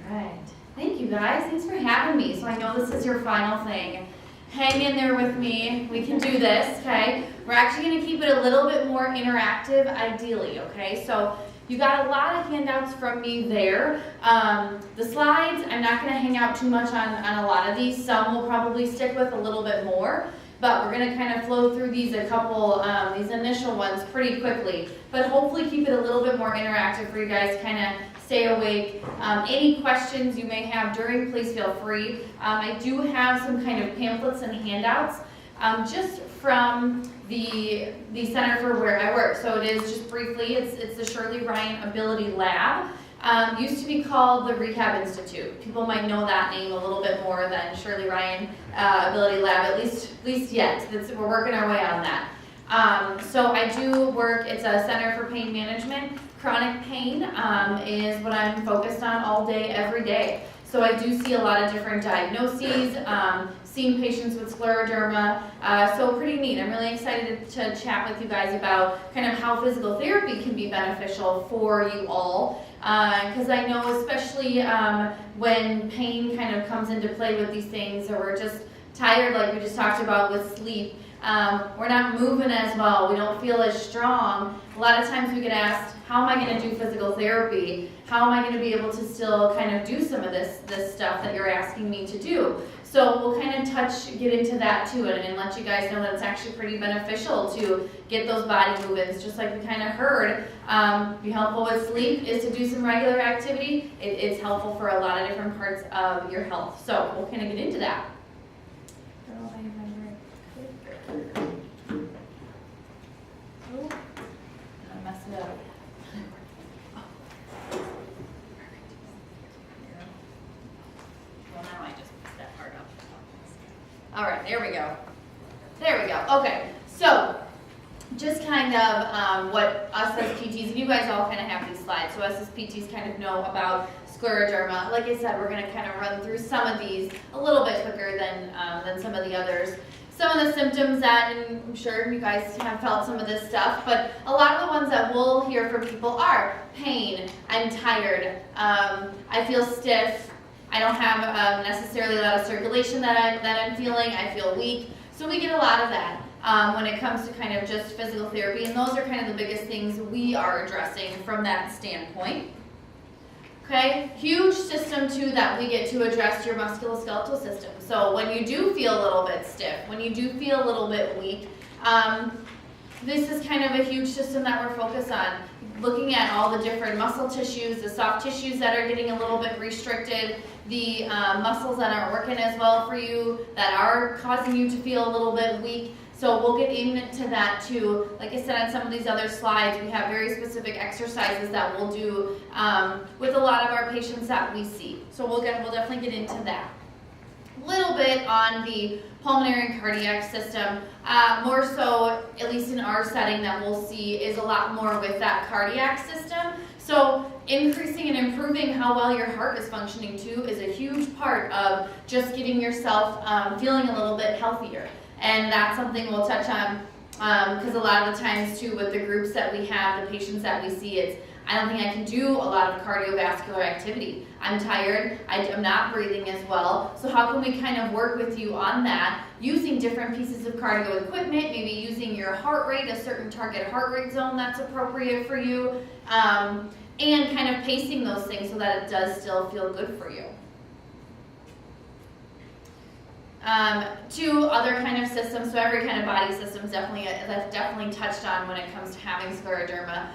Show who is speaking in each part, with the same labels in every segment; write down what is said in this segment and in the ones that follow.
Speaker 1: Alright, thank you guys. Thanks for having me. So I know this is your final thing. Hang in there with me. We can do this, okay? We're actually going to keep it a little bit more interactive, ideally, okay? So you got a lot of handouts from me there. The slides, I'm not going to hang out too much on a lot of these. Some we'll probably stick with a little bit more, but we're going to kind of flow through these these initial ones pretty quickly. But hopefully keep it a little bit more interactive for you guys to kind of stay awake. Any questions you may have during, please feel free. I do have some kind of pamphlets and handouts just from the center for where I work. So it is just briefly, it's the Shirley Ryan Ability Lab. Used to be called the Rehab Institute. People might know that name a little bit more than Shirley Ryan Ability Lab, at least yet. We're working our way on that. So I do work, it's a center for pain management. Chronic pain is what I'm focused on all day, every day. So I do see a lot of different diagnoses, seeing patients with scleroderma, so pretty neat. I'm really excited to chat with you guys about kind of how physical therapy can be beneficial for you all, because I know especially when pain kind of comes into play with these things, or we're just tired like we just talked about with sleep, we're not moving as well, we don't feel as strong. A lot of times we get asked, how am I going to do physical therapy? How am I going to be able to still kind of do some of this stuff that you're asking me to do? So we'll kind of get into that too, and let you guys know that it's actually pretty beneficial to get those body movements, just like we kind of heard. Be helpful with sleep is to do some regular activity. It's helpful for a lot of different parts of your health. So we'll kind of get into that. All right, there we go. There we go. Okay, so just kind of what us as PTs, and you guys all kind of have these slides, so us as PTs kind of know about scleroderma. Like I said, we're going to kind of run through some of these a little bit quicker than some of the others. Some of the symptoms that, and I'm sure you guys have felt some of this stuff, but a lot of the ones that we'll hear from people are pain, I'm tired, I feel stiff, I don't have necessarily a lot of circulation that I'm feeling, I feel weak. So we get a lot of that when it comes to kind of just physical therapy, and those are kind of the biggest things we are addressing from that standpoint. Okay, huge system too that we get to address your musculoskeletal system. So when you do feel a little bit stiff, when you do feel a little bit weak, this is kind of a huge system that we're focused on. Looking at all the different muscle tissues, the soft tissues that are getting a little bit restricted, the muscles that aren't working as well for you, that are causing you to feel a little bit weak. So we'll get into that too. Like I said on some of these other slides, we have very specific exercises that we'll do with a lot of our patients that we see. So we'll definitely get into that. A little bit on the pulmonary and cardiac system. More so, at least in our setting that we'll see, is a lot more with that cardiac system. So increasing and improving how well your heart is functioning too is a huge part of just getting yourself feeling a little bit healthier. And that's something we'll touch on because a lot of the times too with the groups that we have, the patients that we see, it's I don't think I can do a lot of cardiovascular activity. I'm tired, I'm not breathing as well. So how can we kind of work with you on that using different pieces of cardio equipment, maybe using your heart rate, a certain target heart rate zone that's appropriate for you, and kind of pacing those things so that it does still feel good for you. Two other kind of systems, so every kind of body system is definitely touched on when it comes to having scleroderma.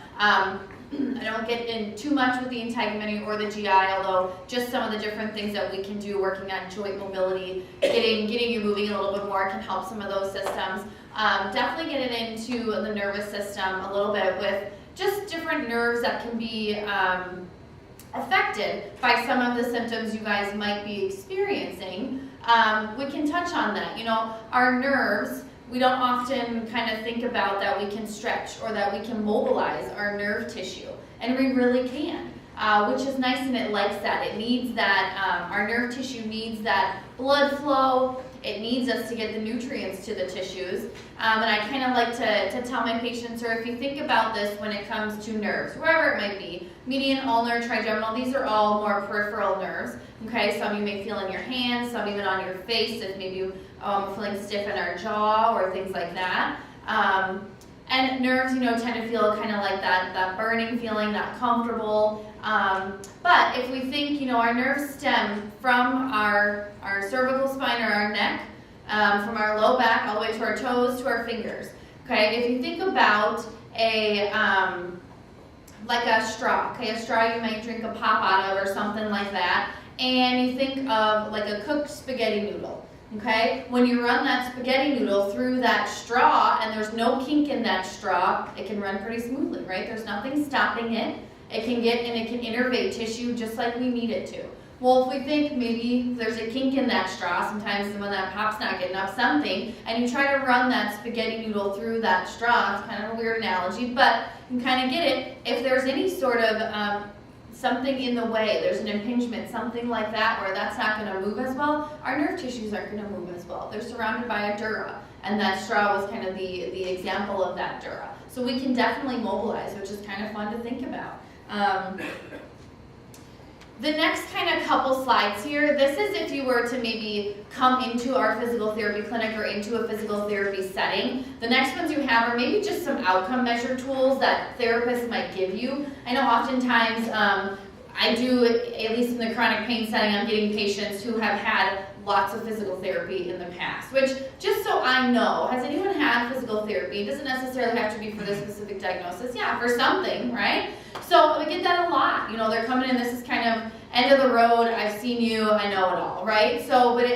Speaker 1: I don't get in too much with the integumentary or the GI, although just some of the different things that we can do working on joint mobility, getting you moving a little bit more can help some of those systems. Definitely getting into the nervous system a little bit with just different nerves that can be affected by some of the symptoms you guys might be experiencing. We can touch on that. You know, our nerves, we don't often kind of think about that we can stretch or that we can mobilize our nerve tissue, and we really can, which is nice, and it likes that. It needs that, our nerve tissue needs that blood flow. it needs us to get the nutrients to the tissues. And I kind of like to tell my patients, or if you think about this when it comes to nerves, wherever it might be, median, ulnar, trigeminal, these are all more peripheral nerves. Okay, some you may feel in your hands, some even on your face if maybe you feeling stiff in our jaw or things like that. And nerves, tend to feel kind of like that burning feeling, not comfortable. But if we think, our nerves stem from our cervical spine or our neck, from our low back all the way to our toes to our fingers. Okay, if you think about like a straw, okay, a straw you might drink a pop out of or something like that, and you think of like a cooked spaghetti noodle. Okay, when you run that spaghetti noodle through that straw and there's no kink in that straw, it can run pretty smoothly, right? There's nothing stopping it. It can get and it can innervate tissue just like we need it to. Well, if we think maybe there's a kink in that straw, sometimes when that pop's not getting up something, and you try to run that spaghetti noodle through that straw, it's kind of a weird analogy, but you can kind of get it. If there's any sort of something in the way, there's an impingement, something like that, where that's not going to move as well, our nerve tissues aren't going to move as well. They're surrounded by a dura, and that straw was kind of the example of that dura. So we can definitely mobilize, which is kind of fun to think about. The next kind of couple slides here, this is if you were to maybe come into our physical therapy clinic or into a physical therapy setting. The next ones you have are maybe just some outcome measure tools that therapists might give you. I know oftentimes I do, at least in the chronic pain setting, I'm getting patients who have had lots of physical therapy in the past, which, just so I know, has anyone had physical therapy? It doesn't necessarily have to be for this specific diagnosis. Yeah, for something, right? So we get that a lot. They're coming in, this is kind of end of the road, I've seen you, I know it all, right? So, but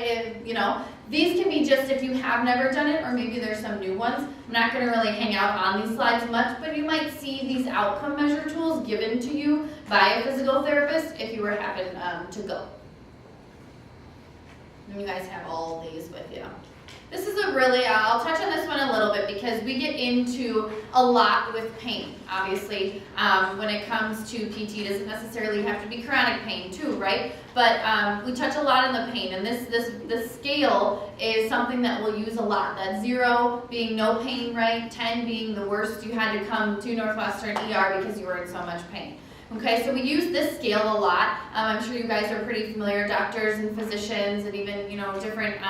Speaker 1: these can be just if you have never done it, or maybe there's some new ones. I'm not going to really hang out on these slides much, but you might see these outcome measure tools given to you by a physical therapist if you were happen to go. And you guys have all these with you. This is I'll touch on this one a little bit because we get into a lot with pain. Obviously, when it comes to PT, it doesn't necessarily have to be chronic pain too, right? But we touch a lot on the pain, and this scale is something that we'll use a lot. That 0 being no pain, right? 10 being the worst, you had to come to Northwestern ER because you were in so much pain. Okay, so we use this scale a lot. I'm sure you guys are pretty familiar, doctors and physicians and even, different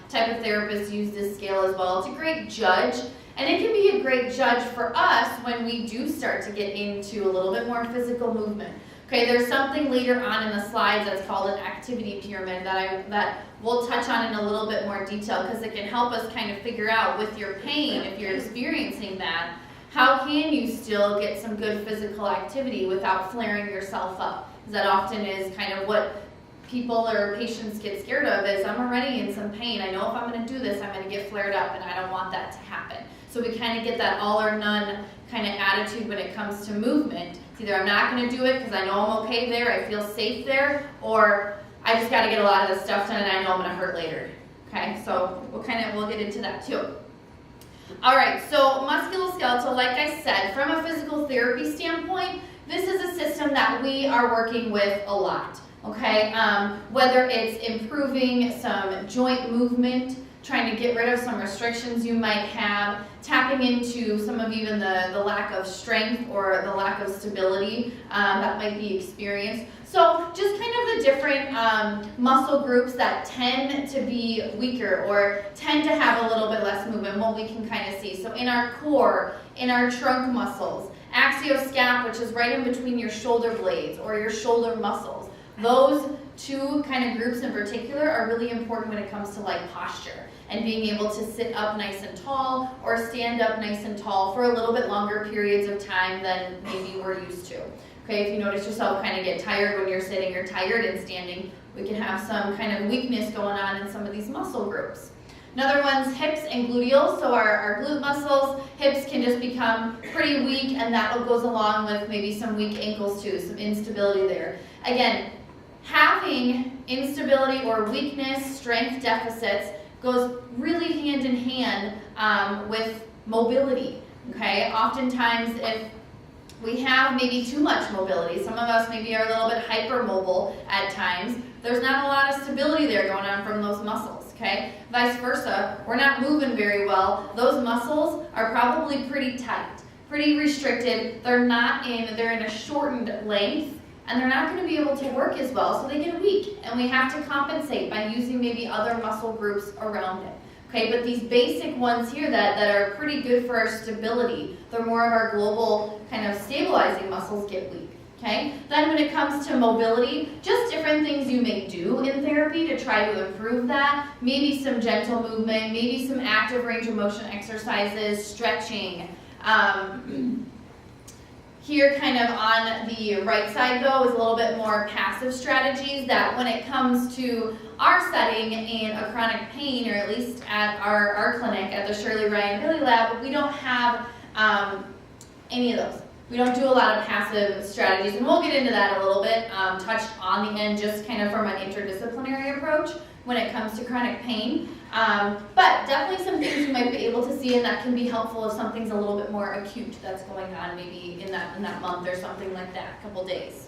Speaker 1: type of therapists use this scale as well. It's a great judge, and it can be a great judge for us when we do start to get into a little bit more physical movement. Okay, there's something later on in the slides that's called an activity pyramid that we'll touch on in a little bit more detail because it can help us kind of figure out with your pain, if you're experiencing that, how can you still get some good physical activity without flaring yourself up? Because that often is kind of what people or patients get scared of is, I'm already in some pain. I know if I'm going to do this, I'm going to get flared up, and I don't want that to happen. So we kind of get that all or none kind of attitude when it comes to movement. It's either I'm not going to do it because I know I'm okay there, I feel safe there, or I just got to get a lot of this stuff done and I know I'm going to hurt later. Okay, so we'll get into that too. All right, so musculoskeletal, like I said, from a physical therapy standpoint, this is a system that we are working with a lot, okay? Whether it's improving some joint movement, trying to get rid of some restrictions you might have, tapping into some of even the lack of strength or the lack of stability that might be experienced. So just kind of the different muscle groups that tend to be weaker or tend to have a little bit less movement, what we can kind of see. So in our core, in our trunk muscles, axioscap, which is right in between your shoulder blades or your shoulder muscles, those two kind of groups in particular are really important when it comes to like posture and being able to sit up nice and tall or stand up nice and tall for a little bit longer periods of time than maybe we're used to. Okay, if you notice yourself kind of get tired when you're sitting or tired in standing, we can have some kind of weakness going on in some of these muscle groups. Another one's hips and gluteals, so our glute muscles, hips can just become pretty weak, and that goes along with maybe some weak ankles too, some instability there. Again, having instability or weakness, strength deficits goes really hand in hand with mobility, okay? Oftentimes if we have maybe too much mobility, some of us maybe are a little bit hypermobile at times, there's not a lot of stability there going on from those muscles. okay? Vice versa, we're not moving very well. Those muscles are probably pretty tight, pretty restricted. They're in a shortened length, and they're not going to be able to work as well, so they get weak. And we have to compensate by using maybe other muscle groups around it. Okay, but these basic ones here that are pretty good for our stability, they're more of our global kind of stabilizing muscles, get weak. Okay, then when it comes to mobility, just different things you may do in therapy to try to improve that. Maybe some gentle movement, maybe some active range of motion exercises, stretching. Here kind of on the right side though is a little bit more passive strategies that when it comes to our setting in a chronic pain, or at least at our clinic at the Shirley Billy Lab, we don't have any of those. We don't do a lot of passive strategies, and we'll get into that a little bit, touched on the end just kind of from an interdisciplinary approach when it comes to chronic pain. But definitely some things you might be able to see, and that can be helpful if something's a little bit more acute that's going on maybe in that month or something like that, a couple days.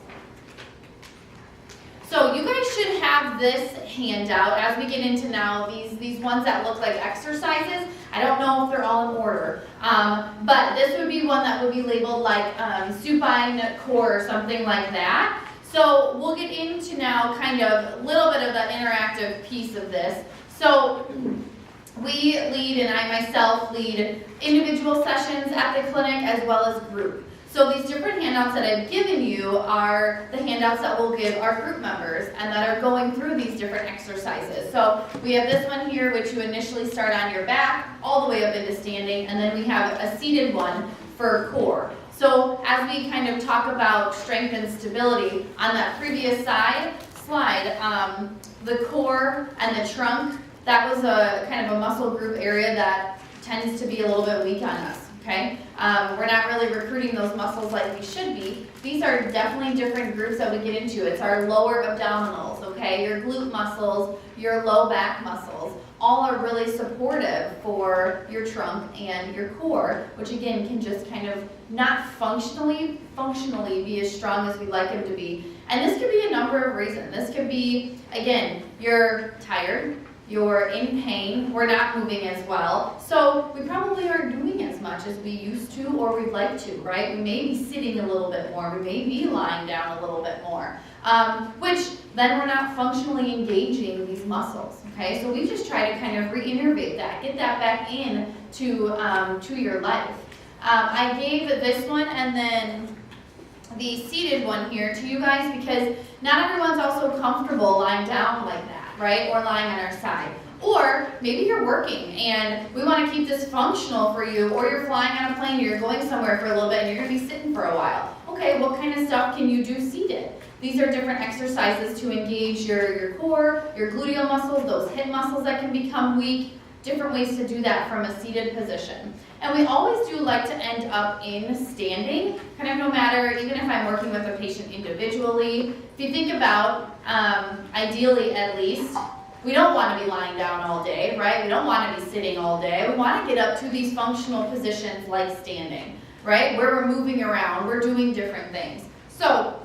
Speaker 1: So you guys should have this handout as we get into now these ones that look like exercises. I don't know if they're all in order, but this would be one that would be labeled like supine core or something like that. So we'll get into now kind of a little bit of the interactive piece of this. So we lead, and I myself lead, individual sessions at the clinic as well as group. So these different handouts that I've given you are the handouts that we'll give our group members and that are going through these different exercises. So we have this one here, which you initially start on your back all the way up into standing, and then we have a seated one for core. So as we kind of talk about strength and stability, on that previous slide, the core and the trunk, that was a kind of a muscle group area that tends to be a little bit weak on us. Okay, we're not really recruiting those muscles like we should be. These are definitely different groups that we get into. It's our lower abdominals, okay, your glute muscles, your low back muscles, all are really supportive for your trunk and your core, which again can just kind of not functionally be as strong as we'd like them to be. And this could be a number of reasons. This could be, again, you're tired, you're in pain, we're not moving as well, so we probably aren't doing as much as we used to or we'd like to, right? We may be sitting a little bit more, we may be lying down a little bit more, which then we're not functionally engaging these muscles, okay? So we just try to kind of reinnervate that, get that back in to your life. I gave this one and then the seated one here to you guys because not everyone's also comfortable lying down like that, right, or lying on our side. Or maybe you're working and we want to keep this functional for you, or you're flying on a plane, you're going somewhere for a little bit and you're going to be sitting for a while. Okay, what kind of stuff can you do seated? These are different exercises to engage your core, your gluteal muscles, those hip muscles that can become weak, different ways to do that from a seated position. And we always do like to end up in standing, kind of no matter, even if I'm working with a patient individually. If you think about, ideally at least, we don't want to be lying down all day, right? We don't want to be sitting all day. We want to get up to these functional positions like standing, right? Where we're moving around, we're doing different things. So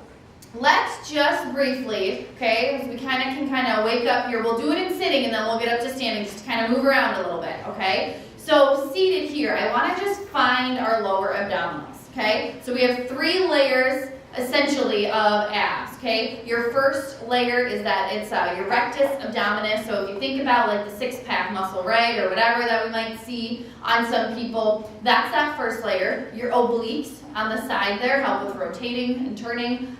Speaker 1: let's just briefly, okay, as we can wake up here, we'll do it in sitting and then we'll get up to standing, just to kind of move around a little bit, okay? So seated here, I want to just find our lower abdominals, okay? So we have 3 layers essentially of abs, okay? Your first layer is that it's your rectus abdominis. So if you think about like the 6-pack muscle, right, or whatever that we might see on some people, that's that first layer. Your obliques on the side there help with rotating and turning.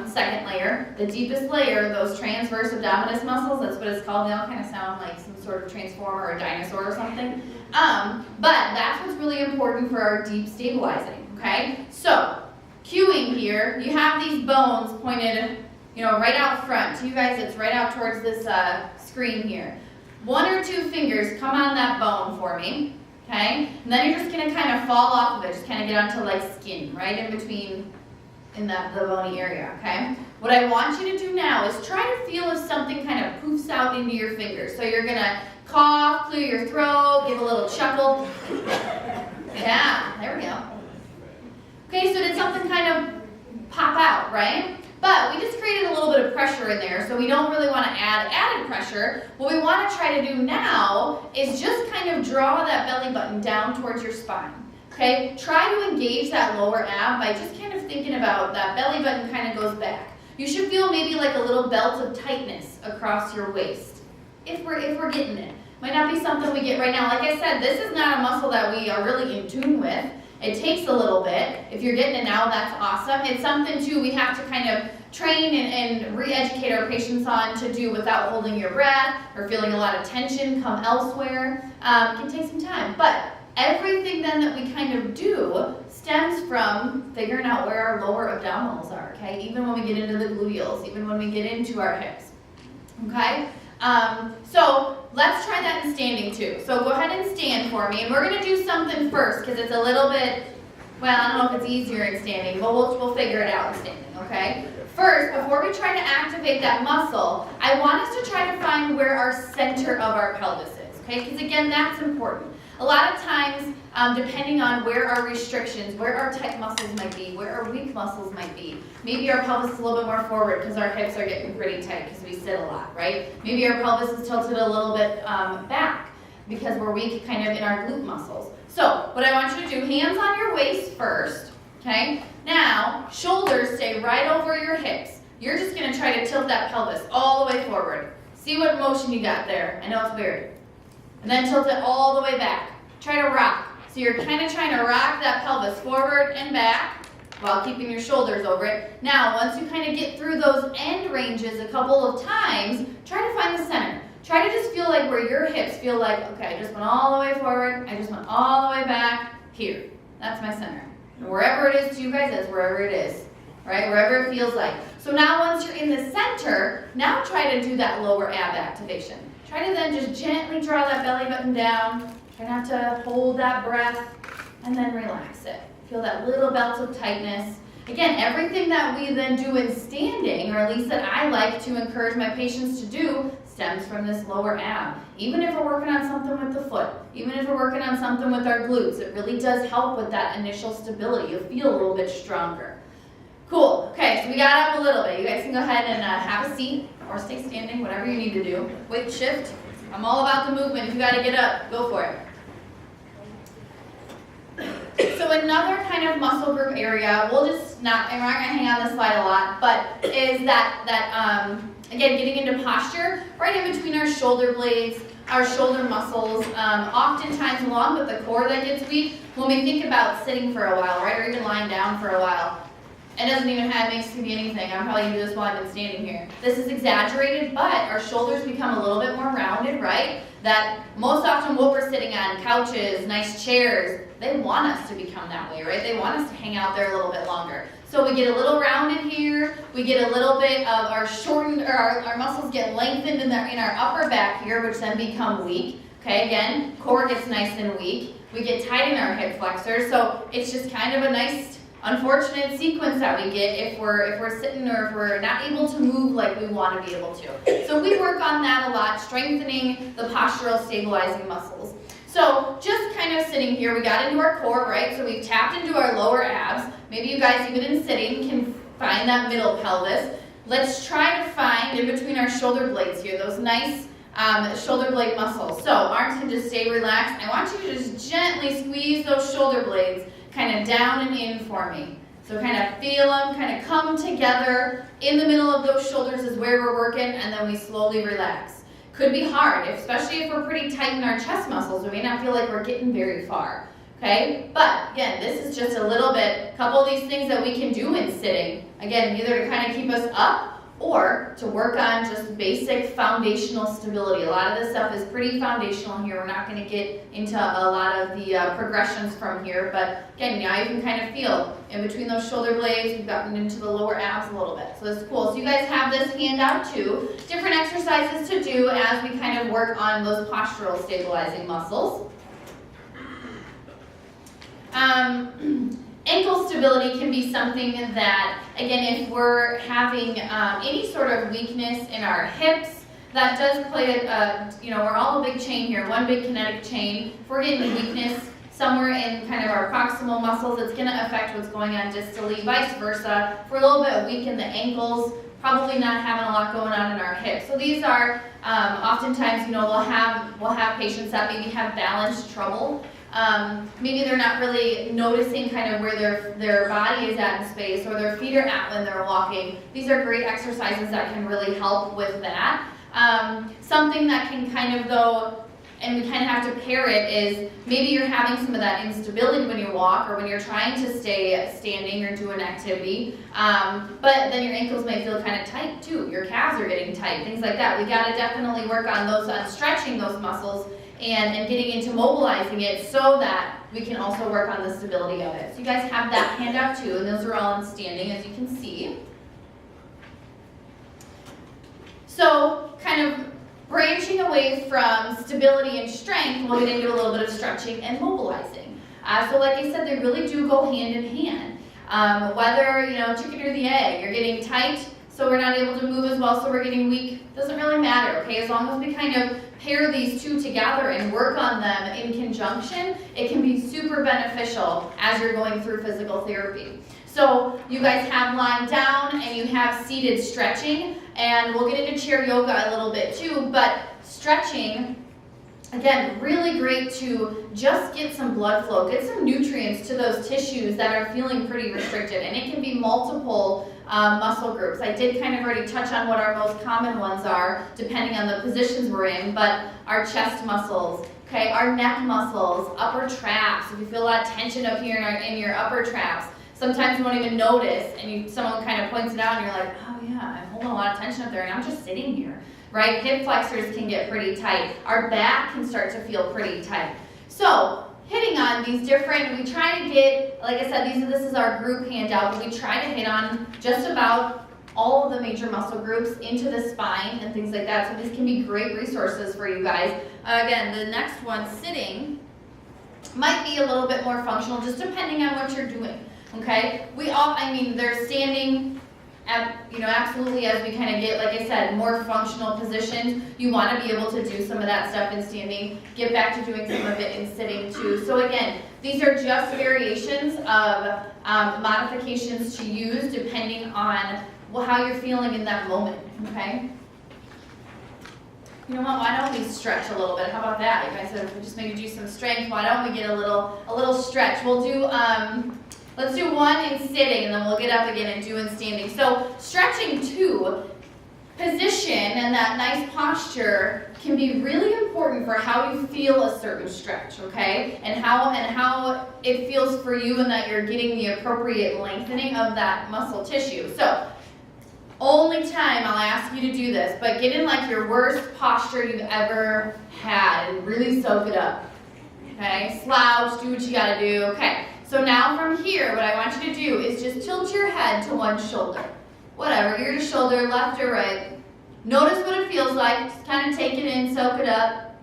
Speaker 1: Second layer, the deepest layer, those transverse abdominis muscles, that's what it's called. They all kind of sound like some sort of transformer or a dinosaur or something. But that's what's really important for our deep stabilizing, okay? So, cueing here, you have these bones pointed, right out front. To you guys, it's right out towards this screen here. 1 or 2 fingers come on that bone for me, okay? And then you're just going to kind of fall off of it, just kind of get onto like skin, right in between in the bony area, okay? What I want you to do now is try to feel if something kind of poofs out into your fingers. So you're going to cough, clear your throat, give a little chuckle. Yeah, there we go. Okay, so did something kind of pop out, right? But we just created a little bit of pressure in there, so we don't really want to add added pressure. What we want to try to do now is just kind of draw that belly button down towards your spine. Okay? Try to engage that lower ab by just kind of thinking about that belly button kind of goes back. You should feel maybe like a little belt of tightness across your waist, if we're getting it. Might not be something we get right now. Like I said, this is not a muscle that we are really in tune with. It takes a little bit. If you're getting it now, that's awesome. It's something, too, we have to kind of train and re-educate our patients on to do without holding your breath or feeling a lot of tension come elsewhere. It can take some time. But everything then that we kind of do stems from figuring out where our lower abdominals are, okay? Even when we get into the gluteals, even when we get into our hips, okay? So let's try that in standing too. So go ahead and stand for me, and we're going to do something first because it's a little bit, well, I don't know if it's easier in standing, but we'll figure it out in standing, okay? First, before we try to activate that muscle, I want us to try to find where our center of our pelvis is, okay? Because again, that's important. A lot of times, depending on where our restrictions, where our tight muscles might be, where our weak muscles might be, maybe our pelvis is a little bit more forward because our hips are getting pretty tight because we sit a lot, right? Maybe our pelvis is tilted a little bit back because we're weak kind of in our glute muscles. So what I want you to do, hands on your waist first, okay? Now, shoulders stay right over your hips. You're just going to try to tilt that pelvis all the way forward. See what motion you got there. I know it's weird. And then tilt it all the way back. Try to rock. So you're kind of trying to rock that pelvis forward and back while keeping your shoulders over it. Now, once you kind of get through those end ranges a couple of times, try to find the center. Try to just feel like where your hips feel like, okay, I just went all the way forward, I just went all the way back, here. That's my center. And wherever it is to you guys, that's wherever it is, right? Wherever it feels like. So now once you're in the center, now try to do that lower ab activation. Try to then just gently draw that belly button down. Try not to hold that breath, and then relax it. Feel that little belt of tightness. Again, everything that we then do in standing, or at least that I like to encourage my patients to do, stems from this lower ab. Even if we're working on something with the foot, even if we're working on something with our glutes, it really does help with that initial stability. You'll feel a little bit stronger. Cool. Okay, so we got up a little bit. You guys can go ahead and have a seat or stay standing, whatever you need to do. Weight shift. I'm all about the movement. If you got to get up, go for it. So another kind of muscle group area, we're not going to hang on this slide a lot, but is that again, getting into posture, right in between our shoulder blades, our shoulder muscles, oftentimes along with the core that gets weak, when we think about sitting for a while, right, or even lying down for a while. It doesn't even have to be anything. I'm probably going to do this while I've been standing here. This is exaggerated, but our shoulders become a little bit more rounded, right? That most often what we're sitting on, couches, nice chairs, they want us to become that way, right? They want us to hang out there a little bit longer. So we get a little rounded here. We get a little bit of our shortened, or our muscles get lengthened in our upper back here, which then become weak. Okay, again, core gets nice and weak. We get tight in our hip flexors. So it's just kind of a nice, unfortunate sequence that we get if we're sitting or if we're not able to move like we want to be able to. So we work on that a lot, strengthening the postural stabilizing muscles. So just kind of sitting here, we got into our core, right? So we've tapped into our lower abs. Maybe you guys, even in sitting, can find that middle pelvis. Let's try to find in between our shoulder blades here, those nice shoulder blade muscles. So arms can just stay relaxed. I want you to just gently squeeze those shoulder blades kind of down and in for me. So kind of feel them, kind of come together. In the middle of those shoulders is where we're working, and then we slowly relax. Could be hard, especially if we're pretty tight in our chest muscles. We may not feel like we're getting very far, okay? But again, this is just a little bit, a couple of these things that we can do in sitting. Again, either to kind of keep us up or to work on just basic foundational stability. A lot of this stuff is pretty foundational here. We're not going to get into a lot of the progressions from here, but again, now you can kind of feel in between those shoulder blades, we've gotten into the lower abs a little bit. So this is cool. So you guys have this handout too. Different exercises to do as we kind of work on those postural stabilizing muscles. Ankle stability can be something that, again, if we're having any sort of weakness in our hips, that does play we're all a big chain here, one big kinetic chain. If we're getting weakness, somewhere in kind of our proximal muscles. It's going to affect what's going on distally, vice versa. If we're a little bit weak in the ankles, probably not having a lot going on in our hips. So these are oftentimes, we'll have patients that maybe have balance trouble. Maybe they're not really noticing kind of where their body is at in space, or their feet are at when they're walking. These are great exercises that can really help with that. Something that can kind of though, and we kind of have to pair it, is maybe you're having some of that instability when you walk or when you're trying to stay standing or do an activity, but then your ankles may feel kind of tight too. Your calves are getting tight, things like that. We got to definitely work on those, on stretching those muscles and getting into mobilizing it so that we can also work on the stability of it. So you guys have that handout too, and those are all in standing, as you can see. So kind of branching away from stability and strength, we'll get into a little bit of stretching and mobilizing. So like I said, they really do go hand in hand. Whether, chicken or the egg, you're getting tight, so we're not able to move as well, so we're getting weak, doesn't really matter, okay? As long as we kind of pair these two together and work on them in conjunction, it can be super beneficial as you're going through physical therapy. So you guys have lying down and you have seated stretching, and we'll get into chair yoga a little bit too, but stretching, again, really great to just get some blood flow, get some nutrients to those tissues that are feeling pretty restricted, and it can be multiple muscle groups. I did kind of already touch on what our most common ones are, depending on the positions we're in, but our chest muscles, okay, our neck muscles, upper traps. If you feel a lot of tension up here in your upper traps, sometimes you won't even notice, and someone kind of points it out, and you're like, oh yeah, I'm holding a lot of tension up there, and I'm just sitting here, right? Hip flexors can get pretty tight. Our back can start to feel pretty tight. So hitting on these different, we try to get, like I said, this is our group handout, but we try to hit on just about all of the major muscle groups into the spine and things like that. So these can be great resources for you guys. Again, the next one, sitting, might be a little bit more functional, just depending on what you're doing. Okay, they're standing, absolutely, as we kind of get, like I said, more functional positions. You want to be able to do some of that stuff in standing, get back to doing some of it in sitting too. So again, these are just variations of modifications to use depending on how you're feeling in that moment, okay? You know what, why don't we stretch a little bit? How about that? You guys said if we just maybe do some strength, why don't we get a little stretch? We'll do, let's do one in sitting, and then we'll get up again and do in standing. So stretching too, position and that nice posture can be really important for how you feel a certain stretch, okay? And how it feels for you, and that you're getting the appropriate lengthening of that muscle tissue. So only time I'll ask you to do this, but get in like your worst posture you've ever had and really soak it up, okay? Slouch, do what you gotta do, okay? So now from here, what I want you to do is just tilt your head to one shoulder. Whatever, ear to shoulder, left or right. Notice what it feels like. Just kind of take it in, soak it up.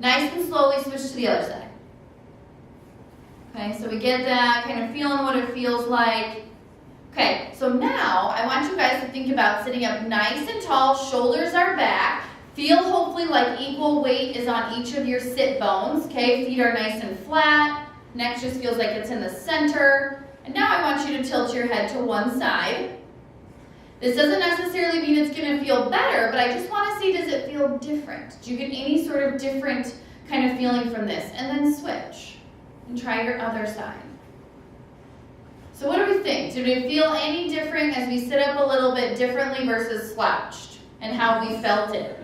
Speaker 1: Nice and slowly switch to the other side. Okay, so we get that, kind of feeling what it feels like. Okay, so now I want you guys to think about sitting up nice and tall, shoulders are back. Feel hopefully like equal weight is on each of your sit bones. Okay, feet are nice and flat. Neck just feels like it's in the center. And now I want you to tilt your head to one side. This doesn't necessarily mean it's going to feel better, but I just want to see, does it feel different? Do you get any sort of different kind of feeling from this? And then switch and try your other side. So what do we think? Did it feel any different as we sit up a little bit differently versus slouched, and how we felt it?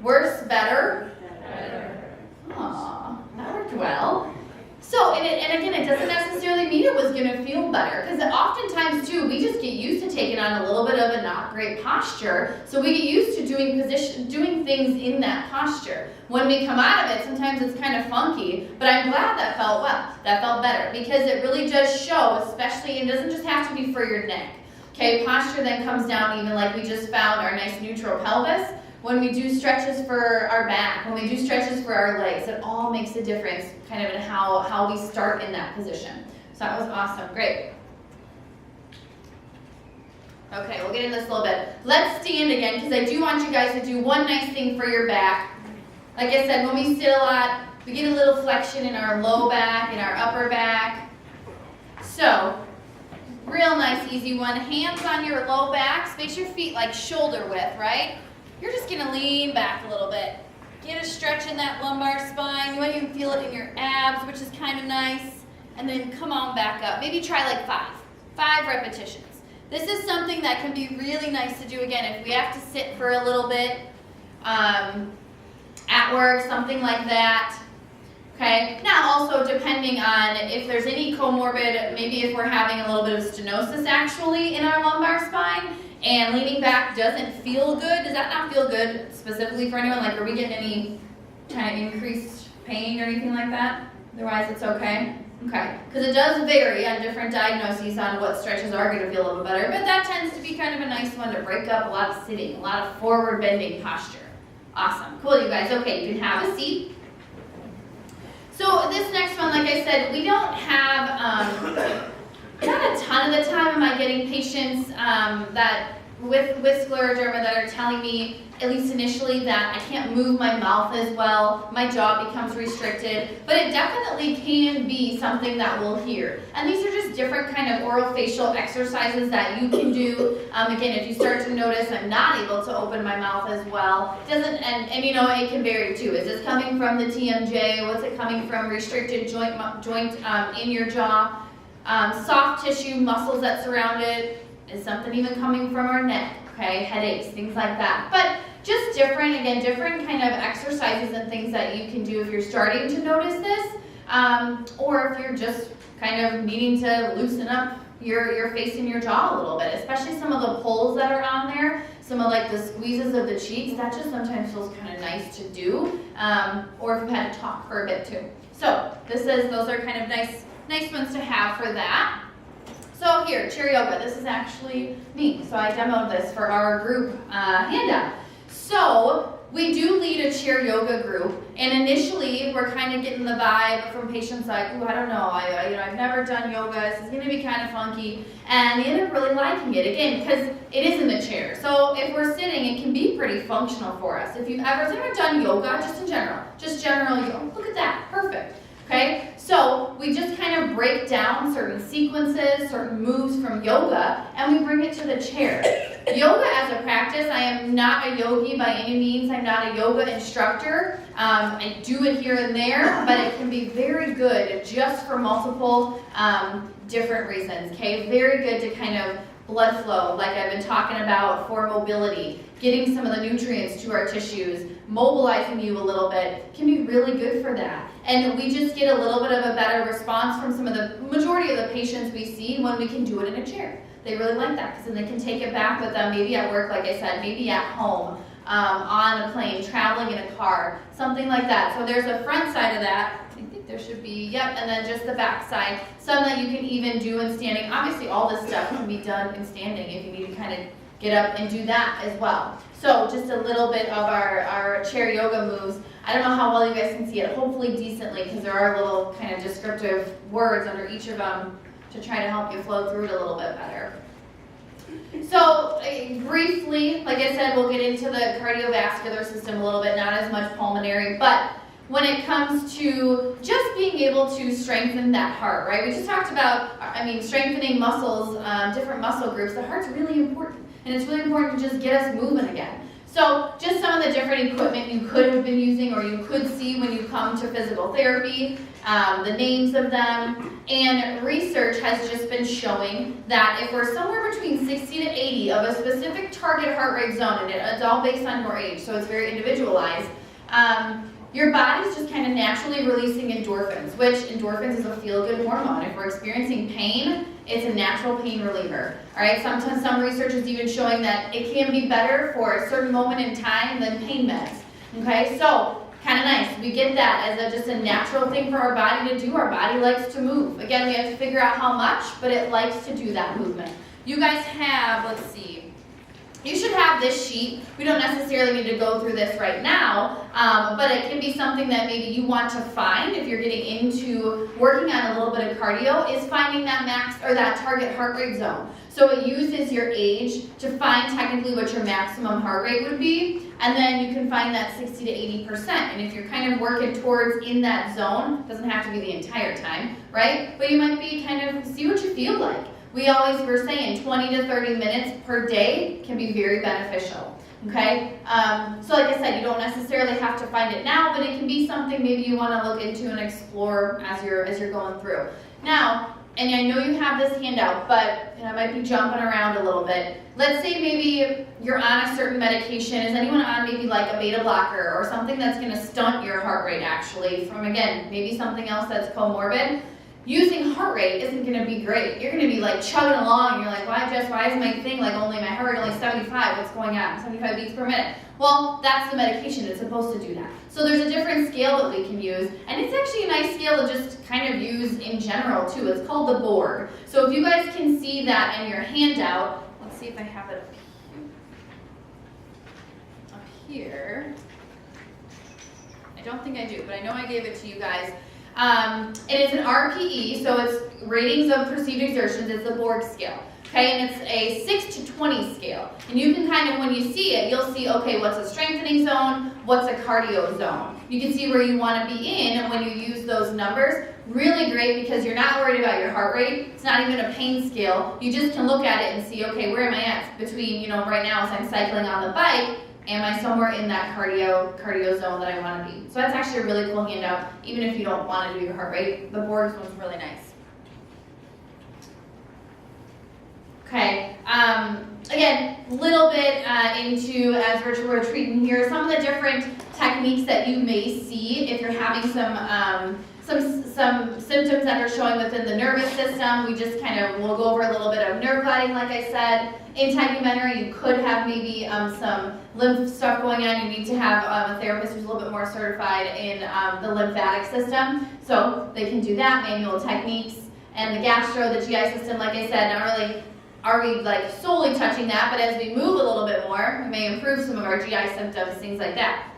Speaker 1: Worse, better? Better. Aw, that worked well. So, and again, it doesn't necessarily mean it was going to feel better, because oftentimes too, we just get used to taking on a little bit of a not great posture, so we get used to doing things in that posture. When we come out of it, sometimes it's kind of funky, but I'm glad that felt well, that felt better, because it really does show, especially, it doesn't just have to be for your neck. Okay, posture then comes down, even like we just found our nice neutral pelvis. When we do stretches for our back, when we do stretches for our legs, it all makes a difference kind of in how we start in that position. So that was awesome, great. Okay, we'll get into this a little bit. Let's stand again, because I do want you guys to do one nice thing for your back. Like I said, when we sit a lot, We get a little flexion in our low back and our upper back. So, real nice, easy one. Hands on your low back. Space your feet like shoulder width, right? You're just going to lean back a little bit. Get a stretch in that lumbar spine. You might even feel it in your abs, which is kind of nice. And then come on back up. Maybe try like 5 repetitions. This is something that can be really nice to do again if we have to sit for a little bit at work, something like that. Okay, now also depending on if there's any comorbid, maybe if we're having a little bit of stenosis actually in our lumbar spine and leaning back doesn't feel good, does that not feel good specifically for anyone? Like, are we getting any kind of increased pain or anything like that? Otherwise it's okay? Okay, because it does vary on different diagnoses on what stretches are going to feel a little better, but that tends to be kind of a nice one to break up a lot of sitting, a lot of forward bending posture. Awesome, cool you guys. Okay, you can have a seat. So this next one, like I said, we don't have, not a ton of the time am I getting patients that with scleroderma that are telling me, at least initially, that I can't move my mouth as well, my jaw becomes restricted, but it definitely can be something that we'll hear. And these are just different kind of orofacial exercises that you can do. Again, if you start to notice I'm not able to open my mouth as well, and you know, it can vary too. Is this coming from the TMJ? What's it coming from? Restricted joint in your jaw? Soft tissue, muscles that surround it? Is something even coming from our neck? Okay, headaches, things like that. But just different kind of exercises and things that you can do if you're starting to notice this, or if you're just kind of needing to loosen up your face and your jaw a little bit, especially some of the pulls that are on there, some of like the squeezes of the cheeks, that just sometimes feels kind of nice to do, or if you've had to talk for a bit too. So those are kind of nice ones to have for that. So here, chair yoga, this is actually me. So I demoed this for our group handout. So we do lead a chair yoga group, and initially we're kind of getting the vibe from patients like, oh, I don't know, I've never done yoga, this is going to be kind of funky, and they end up really liking it, again, because it is in the chair. So if we're sitting, it can be pretty functional for us. If you've ever done yoga, just in general, yoga, look at that, perfect. Okay, so we just kind of break down certain sequences, certain moves from yoga, and we bring it to the chair. Yoga as a practice, I am not a yogi by any means. I'm not a yoga instructor. I do it here and there, but it can be very good just for multiple different reasons. Okay, very good to kind of blood flow, like I've been talking about, for mobility, getting some of the nutrients to our tissues, mobilizing you a little bit, can be really good for that. And we just get a little bit of a better response from some of the majority of the patients we see when we can do it in a chair. They really like that because then they can take it back with them, maybe at work, like I said, maybe at home, on a plane, traveling in a car, something like that. So there's a front side of that. I think there should be, yep, and then just the back side. Some that you can even do in standing. Obviously, all this stuff can be done in standing if you need to kind of get up and do that as well. So just a little bit of our chair yoga moves. I don't know how well you guys can see it, hopefully decently, because there are little kind of descriptive words under each of them to try to help you flow through it a little bit better. So briefly, like I said, we'll get into the cardiovascular system a little bit, not as much pulmonary, but when it comes to just being able to strengthen that heart, right? We just talked about, strengthening muscles, different muscle groups. The heart's really important, and it's really important to just get us moving again. So just some of the different equipment you could have been using or you could see when you come to physical therapy, the names of them, and research has just been showing that if we're somewhere between 60 to 80 of a specific target heart rate zone, and it's all based on your age, so it's very individualized, your body's just kind of naturally releasing endorphins, which endorphins is a feel-good hormone. If we're experiencing pain, it's a natural pain reliever. All right, sometimes some research is even showing that it can be better for a certain moment in time than pain meds. Okay, so kind of nice. We get that as just a natural thing for our body to do. Our body likes to move. Again, we have to figure out how much, but it likes to do that movement. You guys have, let's see, You should have this sheet. We don't necessarily need to go through this right now, but it can be something that maybe you want to find if you're getting into working on a little bit of cardio, is finding that max or that target heart rate zone. So it uses your age to find technically what your maximum heart rate would be, and then you can find that 60 to 80%. And if you're kind of working towards in that zone, doesn't have to be the entire time, right? But you might be kind of see what you feel like. We always were saying 20 to 30 minutes per day can be very beneficial, okay? So like I said, you don't necessarily have to find it now, but it can be something maybe you want to look into and explore as you're going through. Now, and I know you have this handout, but I might be jumping around a little bit. Let's say maybe you're on a certain medication. Is anyone on maybe like a beta blocker or something that's going to stunt your heart rate actually from, again, maybe something else that's comorbid? Using heart rate isn't going to be great. You're going to be like chugging along and you're like, why is my thing like only my heart rate only 75? What's going on? 75 beats per minute. Well, that's the medication. It's supposed to do that. So there's a different scale that we can use, and it's actually a nice scale to just kind of use in general too. It's called the Borg. So if you guys can see that in your handout, let's see if I have it up here. I don't think I do, but I know I gave it to you guys. And it's an RPE, so it's ratings of perceived exertions. It's the Borg scale, okay? And it's a 6 to 20 scale. And you can kind of, when you see it, you'll see, okay, what's a strengthening zone, what's a cardio zone. You can see where you want to be in when you use those numbers. Really great because you're not worried about your heart rate. It's not even a pain scale. You just can look at it and see, okay, where am I at between, right now as I'm cycling on the bike, am I somewhere in that cardio zone that I want to be? So that's actually a really cool handout, even if you don't want to do your heart rate. The Borg one's really nice. Okay, again, a little bit into, as we're treating here, some of the different techniques that you may see if you're having some symptoms that are showing within the nervous system. We just we'll go over a little bit of nerve gliding, like I said. Integumentary, you could have maybe some lymph stuff going on. You need to have a therapist who's a little bit more certified in the lymphatic system, so they can do that, manual techniques. And the gastro, the GI system, like I said, not really are we like solely touching that, but as we move a little bit more, we may improve some of our GI symptoms, things like that.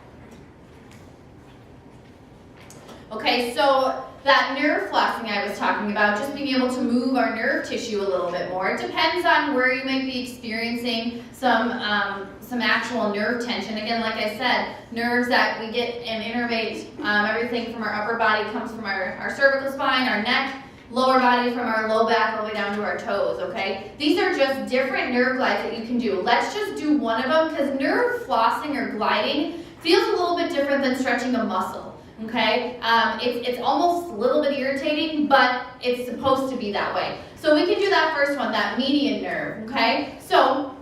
Speaker 1: Okay, so that nerve flossing I was talking about, just being able to move our nerve tissue a little bit more. It depends on where you might be experiencing some actual nerve tension. Again, like I said, nerves that we get and innervate, everything from our upper body comes from our cervical spine, our neck, lower body from our low back all the way down to our toes, okay? These are just different nerve glides that you can do. Let's just do one of them because nerve flossing or gliding feels a little bit different than stretching a muscle. Okay, it's almost a little bit irritating, but it's supposed to be that way. So we can do that first one, that median nerve, okay? So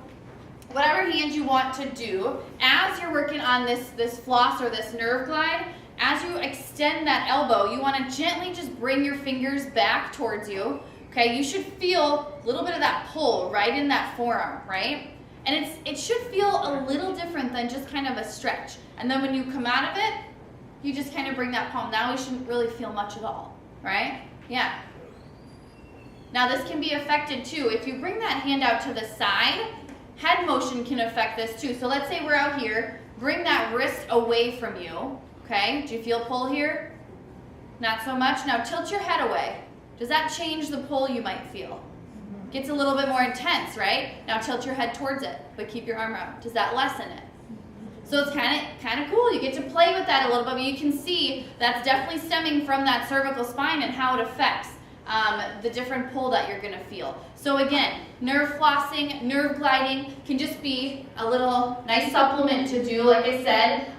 Speaker 1: whatever hand you want to do, as you're working on this floss or this nerve glide, as you extend that elbow, you want to gently just bring your fingers back towards you, okay? You should feel a little bit of that pull right in that forearm, right? And it should feel a little different than just kind of a stretch. And then when you come out of it, you just kind of bring that palm. Now we shouldn't really feel much at all, right? Yeah. Now this can be affected too. If you bring that hand out to the side, head motion can affect this too. So let's say we're out here, bring that wrist away from you, okay? Do you feel pull here? Not so much. Now tilt your head away. Does that change the pull you might feel? Gets a little bit more intense, right? Now tilt your head towards it, but keep your arm out. Does that lessen it? So it's kind of cool. You get to play with that a little bit, but you can see that's definitely stemming from that cervical spine and how it affects the different pull that you're going to feel. So again, nerve flossing, nerve gliding can just be a little nice supplement to do, like I said,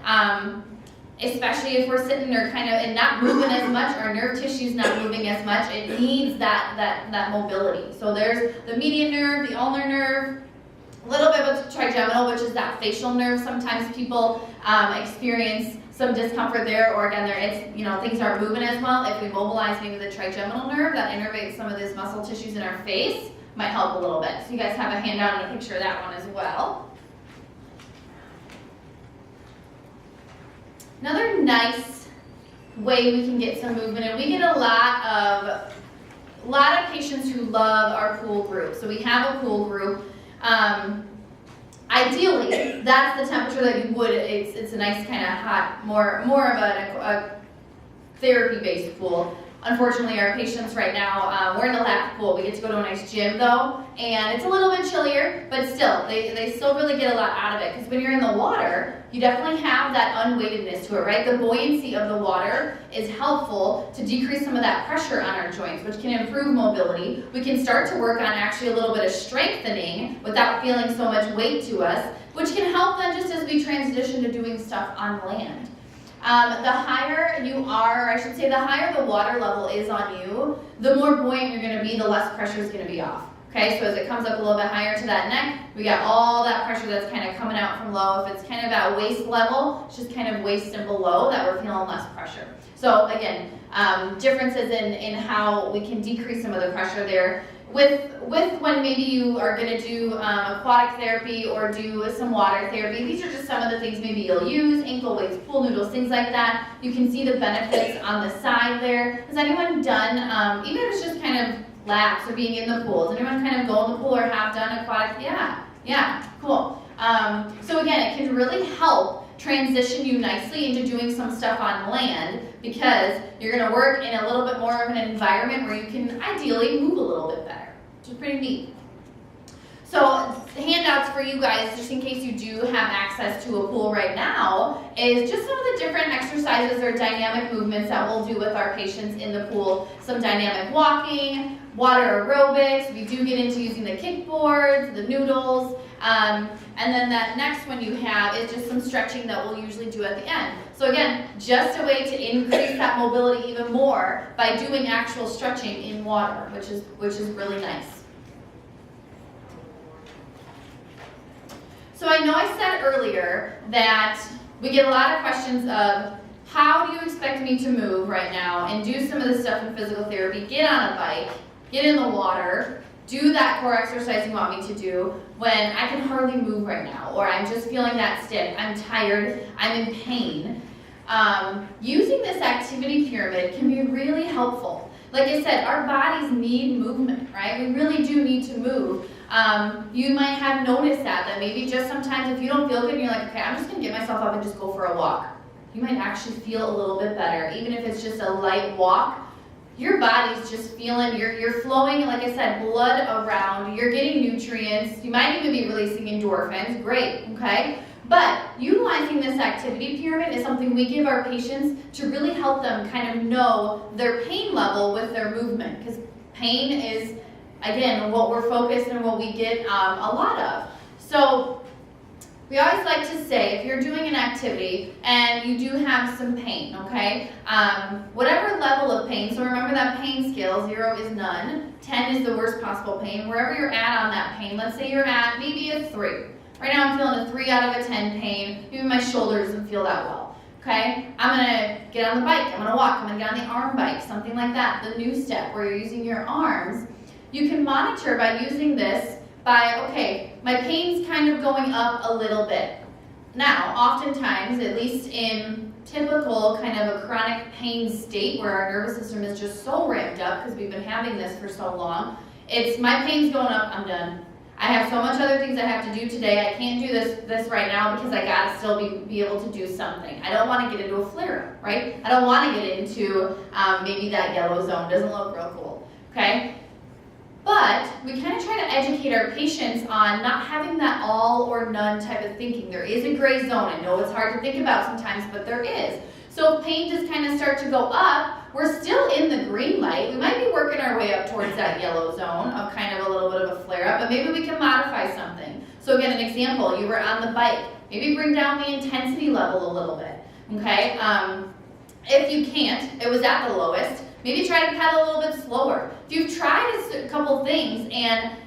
Speaker 1: especially if we're sitting or and not moving as much, our nerve tissue's not moving as much. It needs that mobility. So there's the median nerve, the ulnar nerve, a little bit with trigeminal, which is that facial nerve. Sometimes people experience some discomfort there, or again, things aren't moving as well. If we mobilize maybe the trigeminal nerve that innervates some of these muscle tissues in our face, might help a little bit. So you guys have a handout and a picture of that one as well. Another nice way we can get some movement, and we get a lot of patients who love our pool group. So we have a pool group. I ideally, that's the temperature that you would, it's a nice kind of hot, more of a therapy-based pool. Unfortunately, our patients right now, we're in a lap pool. We get to go to a nice gym though, and it's a little bit chillier, but still, they still really get a lot out of it, because when you're in the water, you definitely have that unweightedness to it, right? The buoyancy of the water is helpful to decrease some of that pressure on our joints, which can improve mobility. We can start to work on actually a little bit of strengthening without feeling so much weight to us, which can help then just as we transition to doing stuff on land. The higher you are, or I should say the higher the water level is on you, the more buoyant you're going to be, the less pressure is going to be off. Okay, so as it comes up a little bit higher to that neck, we got all that pressure that's kind of coming out from low. If it's kind of at waist level, it's just kind of waist and below that we're feeling less pressure. So again, differences in how we can decrease some of the pressure there. With when maybe you are going to do aquatic therapy or do some water therapy, these are just some of the things maybe you'll use, ankle weights, pool noodles, things like that. You can see the benefits on the side there. Has anyone done, even if it's just kind of laps or being in the pool, does anyone kind of go in the pool or have done aquatic? Yeah, cool. So again, it can really help transition you nicely into doing some stuff on land, because you're going to work in a little bit more of an environment where you can ideally move a little bit better, which is pretty neat. So handouts for you guys, just in case you do have access to a pool right now, is just some of the different exercises or dynamic movements that we'll do with our patients in the pool. Some dynamic walking, water aerobics. We do get into using the kickboards, the noodles, and then that next one you have is just some stretching that we'll usually do at the end. So again, just a way to increase that mobility even more by doing actual stretching in water, which is really nice. So I know I said earlier that we get a lot of questions of, how do you expect me to move right now and do some of the stuff in physical therapy, get on a bike, get in the water, do that core exercise you want me to do when I can hardly move right now, or I'm just feeling that stiff, I'm tired, I'm in pain. Using this activity pyramid can be really helpful. Like I said, our bodies need movement, right? We really do need to move. You might have noticed that maybe just sometimes if you don't feel good and you're like, okay, I'm just going to get myself up and just go for a walk. You might actually feel a little bit better, even if it's just a light walk. Your body's just feeling, you're flowing, like I said, blood around, you're getting nutrients, you might even be releasing endorphins, great, okay? But utilizing this activity pyramid is something we give our patients to really help them kind of know their pain level with their movement, because pain is, again, what we're focused and what we get a lot of. So we always like to say, if you're doing an activity and you do have some pain, okay, whatever level of pain, so remember that pain scale, 0 is none, 10 is the worst possible pain, wherever you're at on that pain, let's say you're at maybe a 3. Right now I'm feeling a 3 out of a 10 pain, maybe my shoulder doesn't feel that well, okay? I'm gonna get on the bike, I'm gonna walk, I'm gonna get on the arm bike, something like that, the new step where you're using your arms. You can monitor by using this by, okay, my pain's kind of going up a little bit. Now, oftentimes, at least in typical kind of a chronic pain state where our nervous system is just so ramped up because we've been having this for so long, it's my pain's going up, I'm done. I have so much other things I have to do today, I can't do this right now because I gotta still be able to do something. I don't want to get into a flare, right? I don't want to get into maybe that yellow zone, doesn't look real cool, okay? But we kind of try to educate our patients on not having that all or none type of thinking. There is a gray zone. I know it's hard to think about sometimes, but there is. So if pain does kind of start to go up, we're still in the green light. We might be working our way up towards that yellow zone of kind of a little bit of a flare up, but maybe we can modify something. So again, an example, you were on the bike.Maybe bring down the intensity level a little bit, okay? If you can't, it was at the lowest, maybe try to pedal a little bit slower. If you've tried a couple things and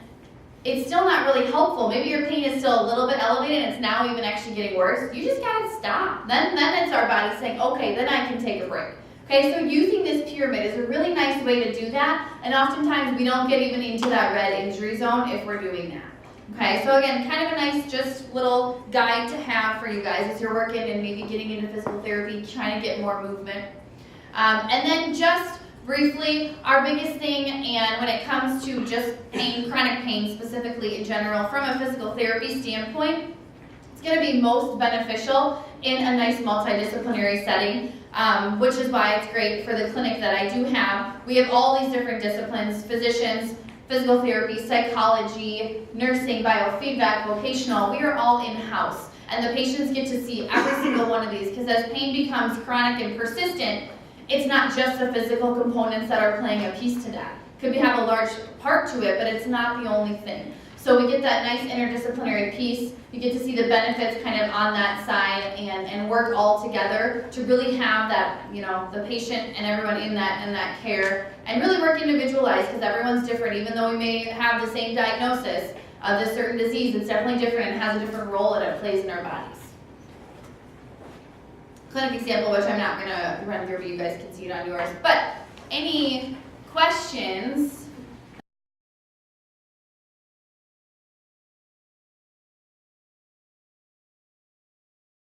Speaker 1: it's still not really helpful, maybe your pain is still a little bit elevated and it's now even actually getting worse, you just gotta stop. Then it's our body saying, okay, then I can take a break. Okay, so using this pyramid is a really nice way to do that, and oftentimes we don't get even into that red injury zone if we're doing that. Okay, so again, kind of a nice just little guide to have for you guys as you're working and maybe getting into physical therapy, trying to get more movement. And then just briefly, our biggest thing, and when it comes to just pain, chronic pain specifically in general, from a physical therapy standpoint, It's going to be most beneficial in a nice multidisciplinary setting, which is why it's great for the clinic that I do have. We have all these different disciplines: physicians, physical therapy, psychology, nursing, biofeedback, vocational. We are all in-house, and the patients get to see every single one of these, because as pain becomes chronic and persistent, it's not just the physical components that are playing a piece to that. Could have a large part to it, but it's not the only thing. So we get that nice interdisciplinary piece. You get to see the benefits kind of on that side, and work all together to really have that, you know, the patient and everyone in that care, and really work individualized, because everyone's different. Even though we may have the same diagnosis of this certain disease, it's definitely different and has a different role that it plays in our bodies. Clinic example, which I'm not going to run through, but you guys can see it on yours. But any